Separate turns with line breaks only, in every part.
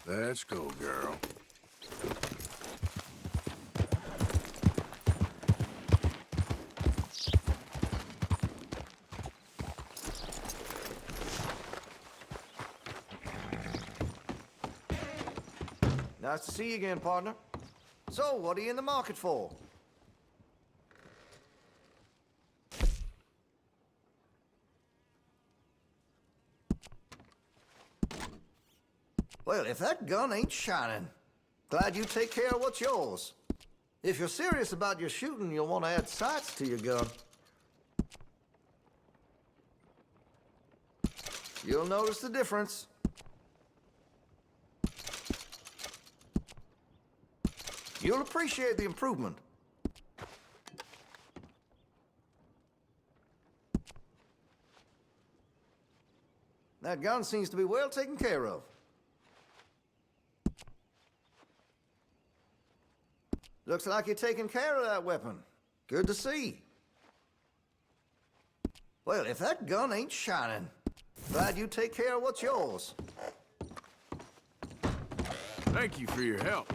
Let's go, girl.
Nice to see you again, partner. So, what are you in the market for? Well, if that gun ain't shining, glad you take care of what's yours. If you're serious about your shooting, you'll want to add sights to your gun. You'll notice the difference. You'll appreciate the improvement. That gun seems to be well taken care of. Looks like you're taking care of that weapon. Good to see. Well, if that gun ain't shining, glad you take care of what's yours.
Thank you for your help.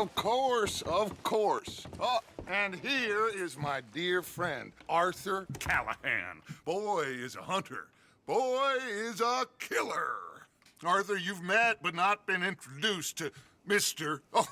Of course, of course. Oh, and here is my dear friend, Arthur Callahan. Boy is a hunter. Boy is a killer. Arthur, you've met but not been introduced to Mr. Oh,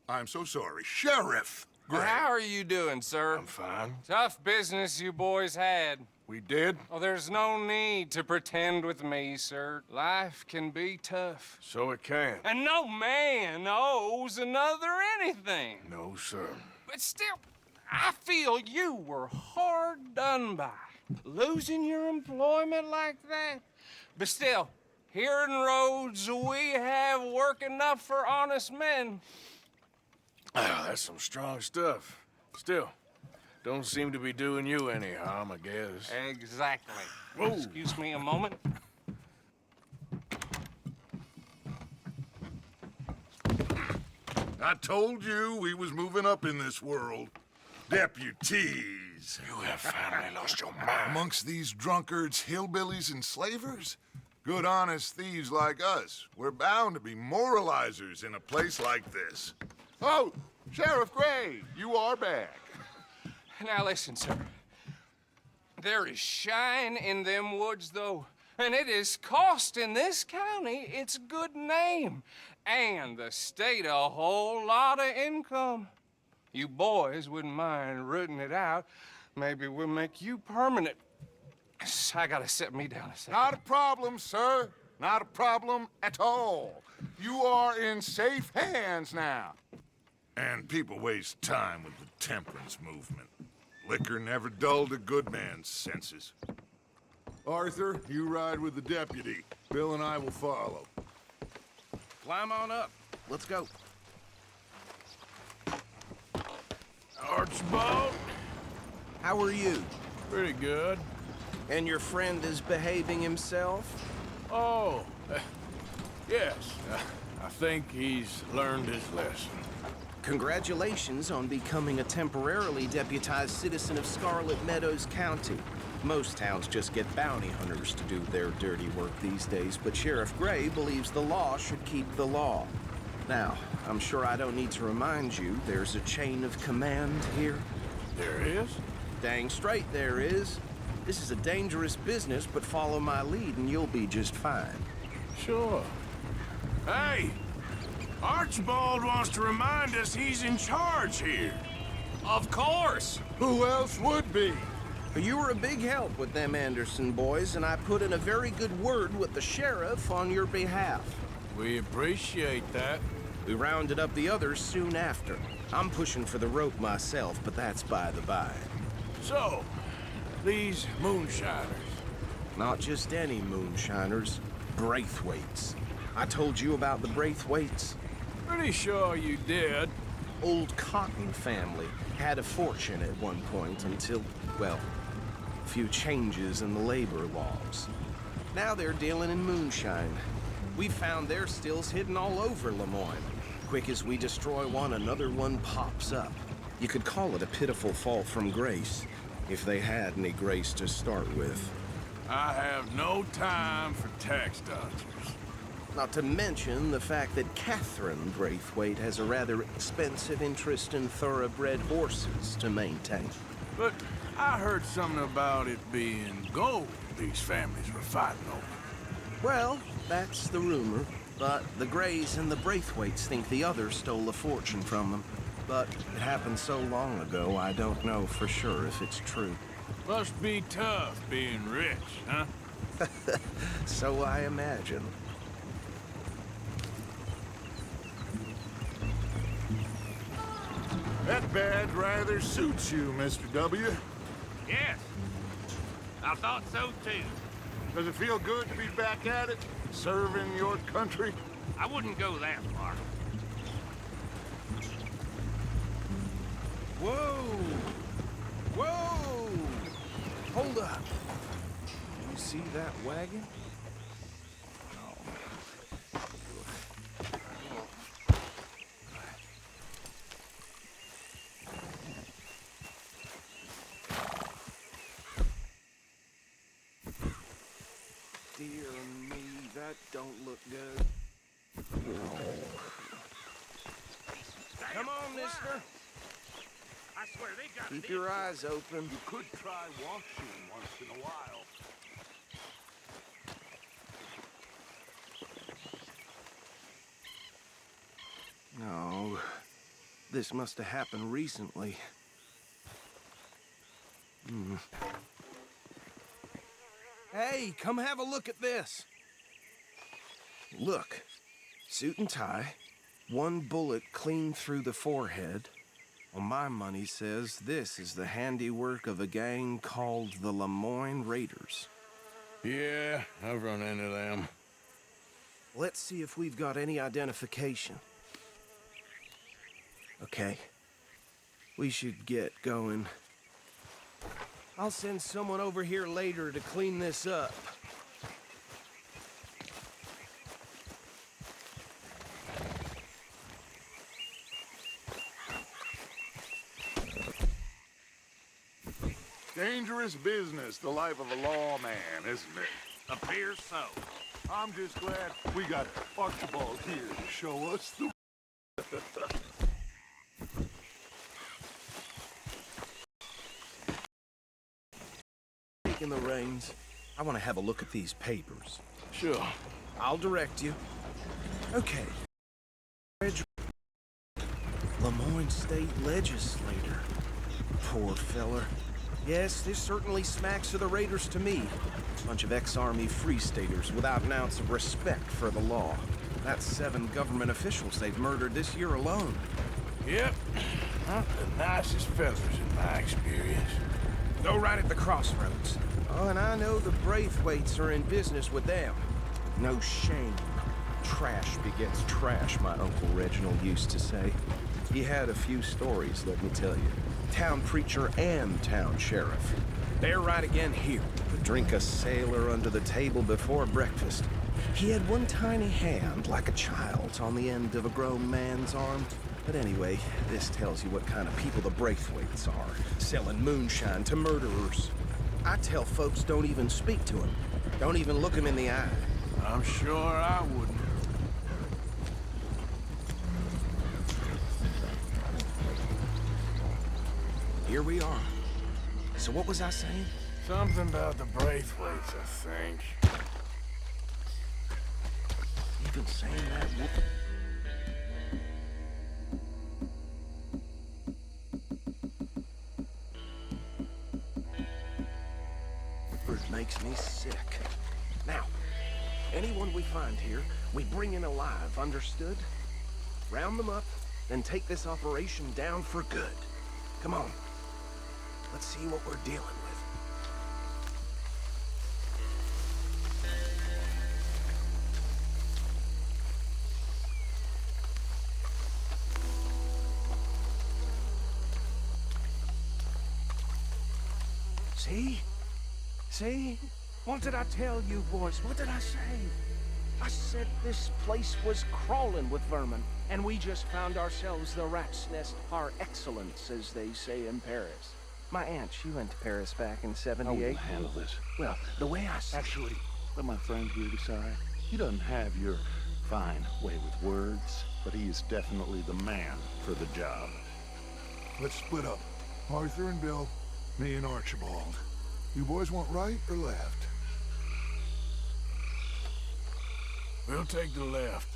I'm so sorry, Sheriff Gray.
How are you doing, sir?
I'm fine.
Tough business you boys had.
We did?
Oh, there's no need to pretend with me, sir. Life can be tough.
So it can.
And no man owes another anything.
No, sir.
But still, I feel you were hard done by. Losing your employment like that. But still, here in Rhodes, we have work enough for honest men.
Ah, that's some strong stuff. Still, don't seem to be doing you any harm, I guess.
Exactly.
Whoa.
Excuse me a moment.
I told you we was moving up in this world. Deputies.
You have finally lost your mind.
Amongst these drunkards, hillbillies, and slavers? Good honest thieves like us. We're bound to be moralizers in a place like this. Oh, Sheriff Gray, you are back.
Now listen, sir. There is shine in them woods, though, and it is costing this county its good name and the state a whole lot of income. You boys wouldn't mind rooting it out. Maybe we'll make you permanent. I gotta set me down a second.
Not a problem, sir. Not a problem at all. You are in safe hands now. And people waste time with the temperance movement. Liquor never dulled a good man's senses. Arthur, you ride with the deputy. Bill and I will follow.
Climb on up. Let's go.
Archibald?
How are you?
Pretty good.
And your friend is behaving himself?
Oh, yes. I think he's learned his lesson.
Congratulations on becoming a temporarily deputized citizen of Scarlet Meadows County. Most towns just get bounty hunters to do their dirty work these days, but Sheriff Gray believes the law should keep the law. Now, I'm sure I don't need to remind you there's a chain of command here.
There is?
Dang straight there is. This is a dangerous business, but follow my lead and you'll be just fine.
Sure. Hey! Archibald wants to remind us he's in charge here.
Of course.
Who else would be?
You were a big help with them Anderson boys, and I put in a very good word with the sheriff on your behalf.
We appreciate that.
We rounded up the others soon after. I'm pushing for the rope myself, but that's by the by.
So, these moonshiners.
Not just any moonshiners, Braithwaites. I told you about the Braithwaites.
Pretty sure you did.
Old Cotton family had a fortune at one point until, well, a few changes in the labor laws. Now they're dealing in moonshine. We found their stills hidden all over Lemoyne. Quick as we destroy one, another one pops up. You could call it a pitiful fall from grace, if they had any grace to start with.
I have no time for tax dodgers.
Not to mention the fact that Catherine Braithwaite has a rather expensive interest in thoroughbred horses to maintain.
But I heard something about it being gold these families were fighting over.
Well, that's the rumor. But the Greys and the Braithwaites think the others stole a fortune from them. But it happened so long ago, I don't know for sure if it's true.
Must be tough being rich, huh?
So I imagine.
That badge rather suits you, Mr. W.
Yes, I thought so too.
Does it feel good to be back at it, serving your country?
I wouldn't go that far.
Whoa! Whoa! Hold up. You see that wagon? Dear me, that don't look good. Come on, mister.
I swear they got
Keep
this.
your eyes open.
You could try washing once in a while.
No, this must have happened recently. Hey, come have a look at this. Look, suit and tie, one bullet clean through the forehead. Well, my money says this is the handiwork of a gang called the Lemoyne Raiders.
Yeah, I've run into them.
Let's see if we've got any identification. Okay. We should get going. I'll send someone over here later to clean this up.
Dangerous business, the life of a lawman, isn't it?
Appears so.
I'm just glad we got Archibald here to show us the...
Taking the reins. I want to have a look at these papers.
Sure.
I'll direct you. Okay. Lemoyne State Legislator. Poor feller. Yes, this certainly smacks of the Raiders to me. Bunch of ex-Army Free Staters without an ounce of respect for the law. That's 7 government officials they've murdered this year alone.
Yep. Not the nicest fellas in my experience.
Go right at the crossroads. Oh, and I know the Braithwaites are in business with them. No shame. Trash begets trash, my Uncle Reginald used to say. He had a few stories, let me tell you. Town preacher and town sheriff. They're right again here. Would drink a sailor under the table before breakfast. He had one tiny hand, like a child's, on the end of a grown man's arm. But anyway, this tells you what kind of people the Braithwaites are, selling moonshine to murderers. I tell folks don't even speak to him. Don't even look him in the eye.
I'm sure I wouldn't.
Here we are. So what was I saying?
Something about the Braithwaites, I think.
Even saying that... It makes me sick. Now, anyone we find here, we bring in alive, understood? Round them up, then take this operation down for good. Come on. Let's see what we're dealing with. See? See? What did I tell you, boys? What did I say? I said this place was crawling with vermin, and we just found ourselves the rat's nest par excellence, as they say in Paris. My aunt, she went to Paris back in
I will
'78.
handle this.
Well, the way I see
Actually, let my friend here decide. He doesn't have your fine way with words, but he is definitely the man for the job.
Let's split up. Arthur and Bill, me and Archibald. You boys want right or left?
We'll take the left.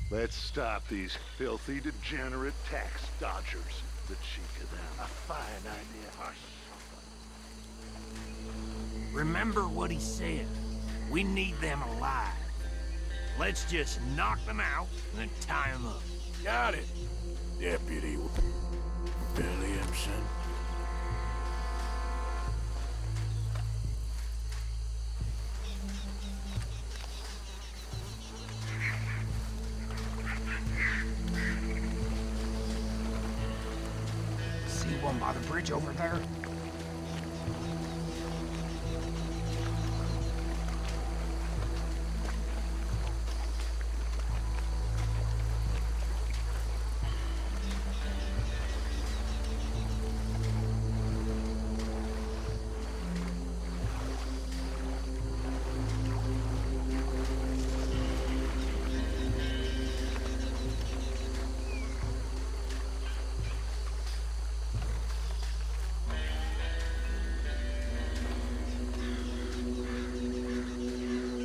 Let's stop these filthy, degenerate tax dodgers. The cheek of them. A fine idea. Hush.
Remember what he said. We need them alive. Let's just knock them out and then tie them up.
Got it, Deputy Williamson.
See one by the bridge over there?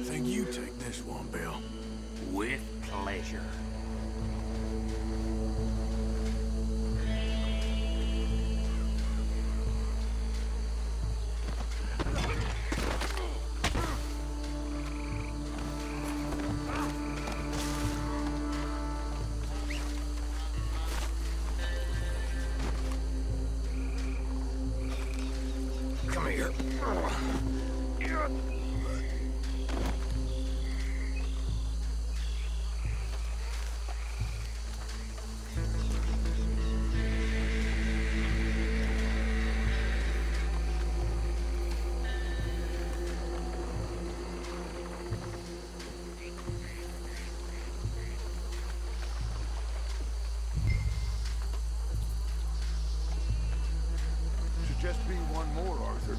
Think you take this one, Bill.
With pleasure.
Come here.
Should just be one more, Arthur.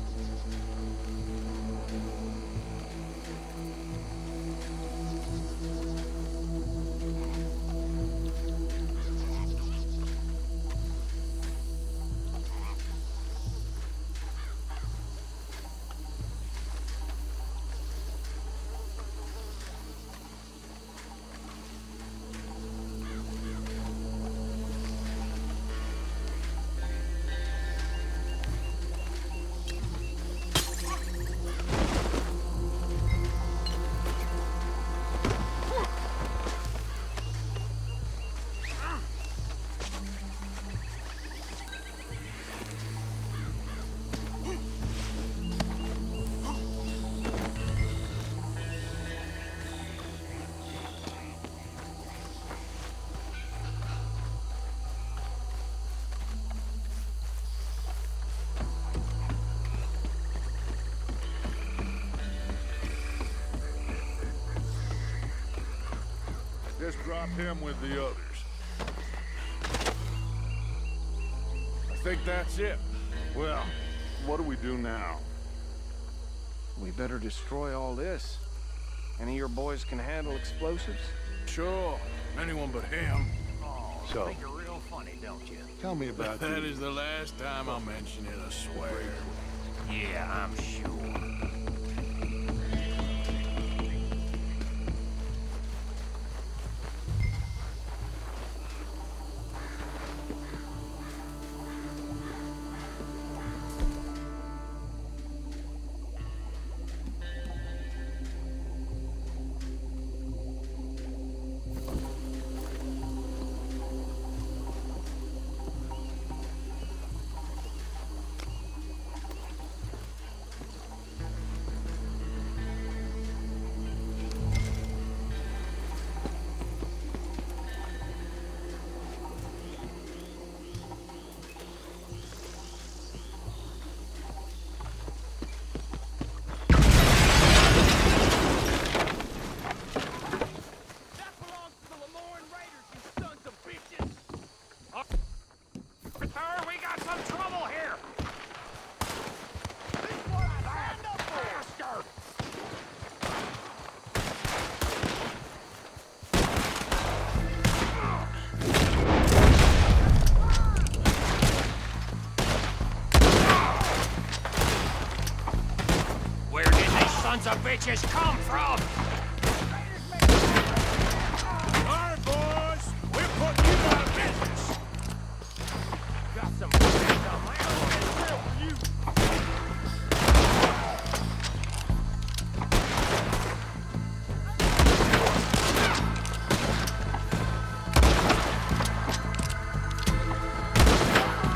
Just drop him with the others.
I think that's it.
Well, what do we do now?
we better destroy all this. Any of your boys can handle explosives?
Sure. Anyone but him.
So,
Think you're real funny, don't you?
tell me about
That
you.
is the last time I'll mention it, I swear.
Yeah, I'm sure. sons of bitches come from! All right, boys! We're putting you out of business! Got some friends on my own as well for you!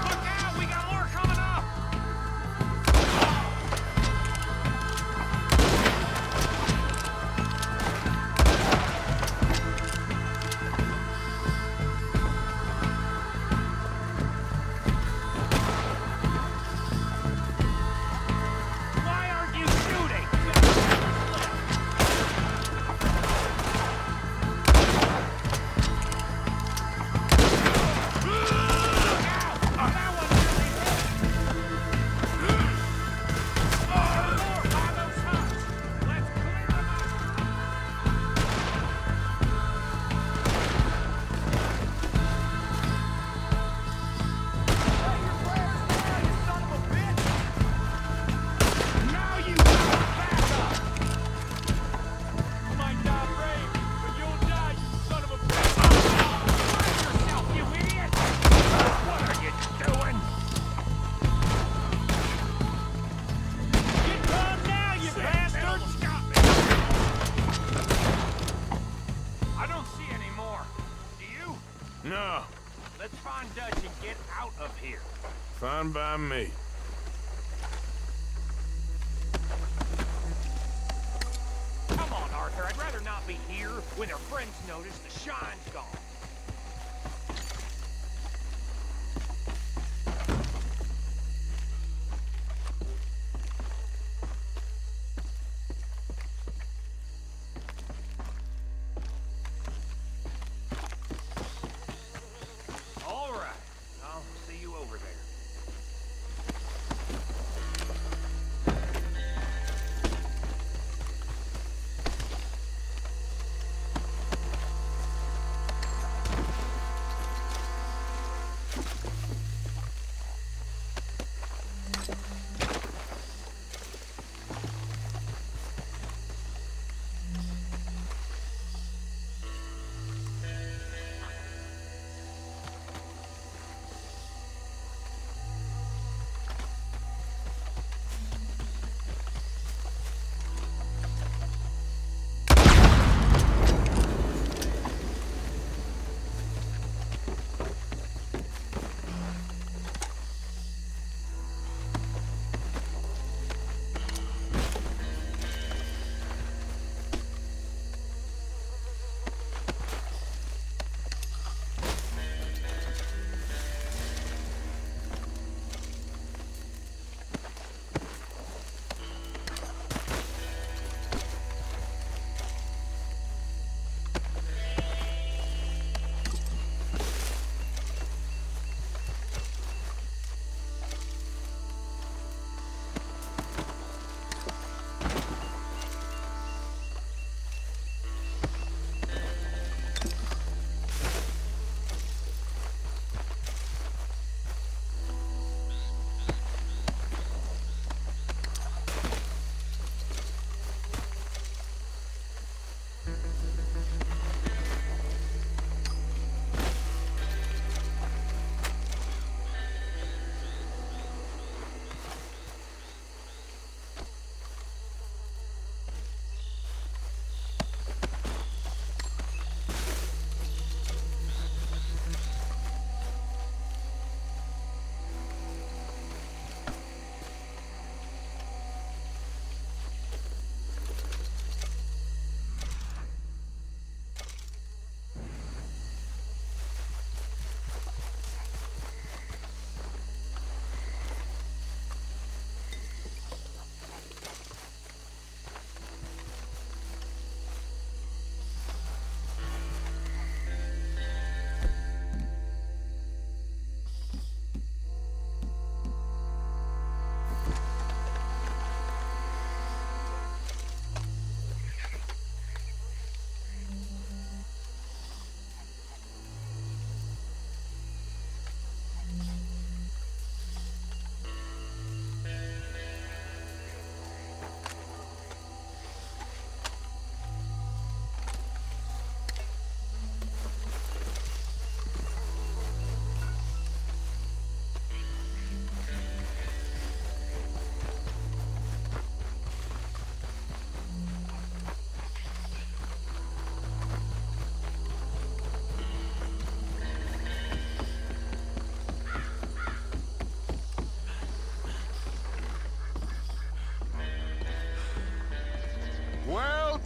Look out! We got more coming up! Why aren't you shooting? Look out! That one really hit! More by those huts! Let's clear them out! Now you got backup! You might die brave, but you'll die, you son of a bitch! Mind yourself, you idiot! What are you doing? Get calm now, you bastard! Stop me! I don't see any more. Do you?
No,
Let's find Dutch and get out of here.
fine by me.
Come on, Arthur. I'd rather not be here when their friends notice the shine's gone. All right. I'll see you over there.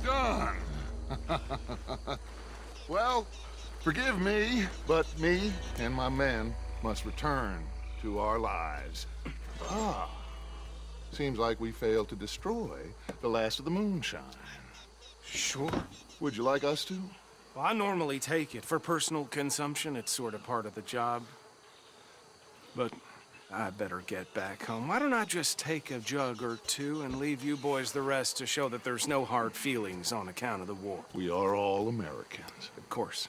done. Well, forgive me, but me and my men must return to our lives. Ah, seems like we failed to destroy the last of the moonshine.
Sure.
Would you like us to?
Well, I normally take it. For personal consumption, it's sort of part of the job. But I better get back home. Why don't I just take a jug or two and leave you boys the rest to show that there's no hard feelings on account of the war?
We are all Americans.
Of course.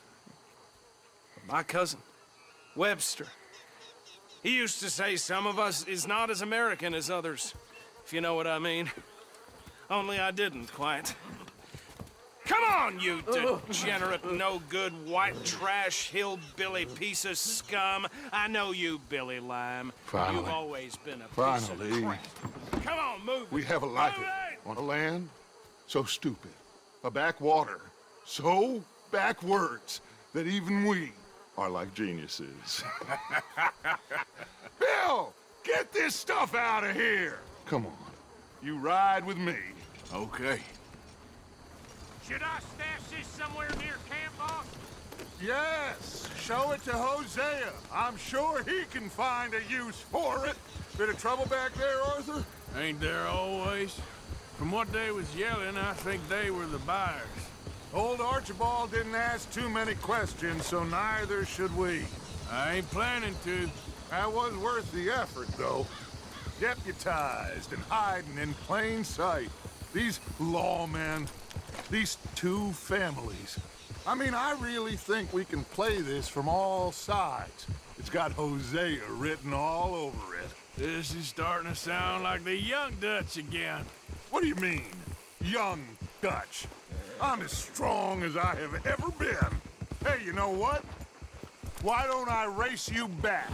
But my cousin, Webster, he used to say some of us is not as American as others, if you know what I mean. Only I didn't quite. Come on, you degenerate, no-good, white trash, hillbilly piece of scum. I know you, Billy Lime.
Finally.
You've always been a piece of
Finally.
crap. Come on, move it.
We have a life
Move it!
on a land so stupid, a backwater so backwards that even we are like geniuses. Bill, get this stuff out of here! Come on, you ride with me.
Okay.
Should I stash this somewhere near camp, boss?
Yes, show it to Hosea. I'm sure he can find a use for it. Bit of trouble back there, Arthur?
Ain't there always? From what they was yelling, I think they were the buyers.
Old Archibald didn't ask too many questions, so neither should we.
I ain't planning to.
That was worth the effort, though. Deputized and hiding in plain sight. These lawmen, these two families. I mean, I really think we can play this from all sides. It's got Hosea written all over it.
This is starting to sound like the Young Dutch again.
What do you mean, young Dutch? I'm as strong as I have ever been. Hey, you know what? Why don't I race you back?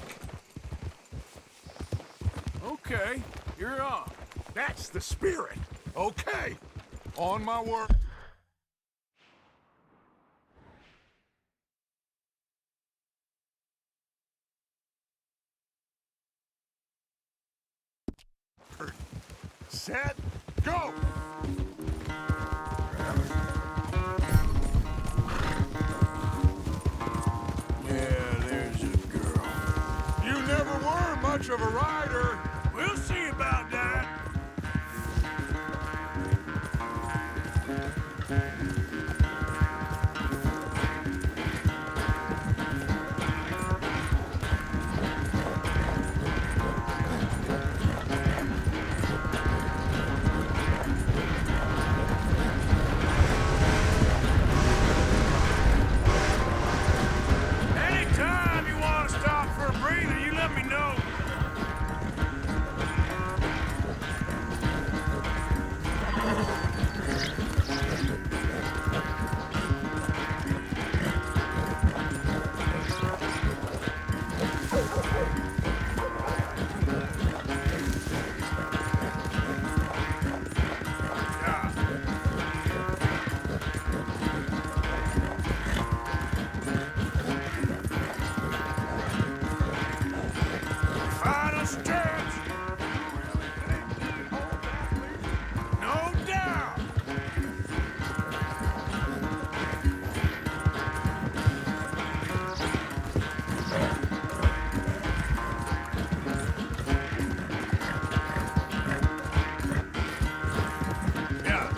Okay, you're on.
That's the spirit. Okay, on my word. Set, go!
Yeah, there's a girl.
You never were much of a rider.
We'll see about that. Anytime you want to stop for a breather, you let me know. Final stretch. No doubt. Yeah.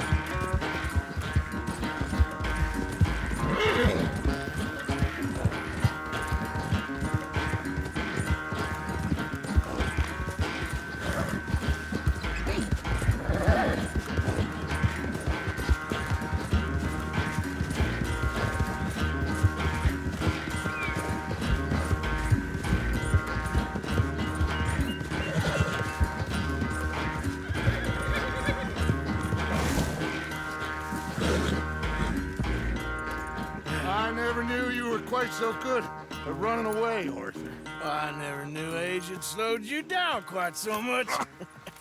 I never knew you were quite so good at running away, Arthur.
I never knew age had slowed you down quite so much.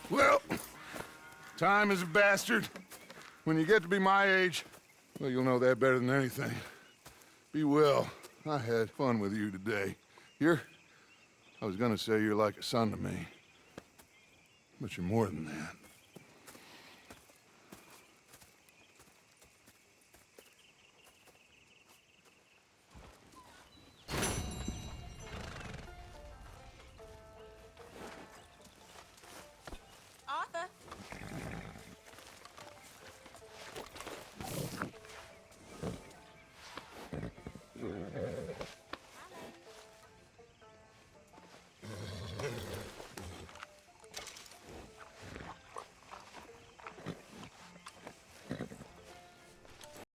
Well, time is a bastard. When you get to be my age, well, you'll know that better than anything. Be well. I had fun with you today. I was gonna say you're like a son to me. But you're more than that.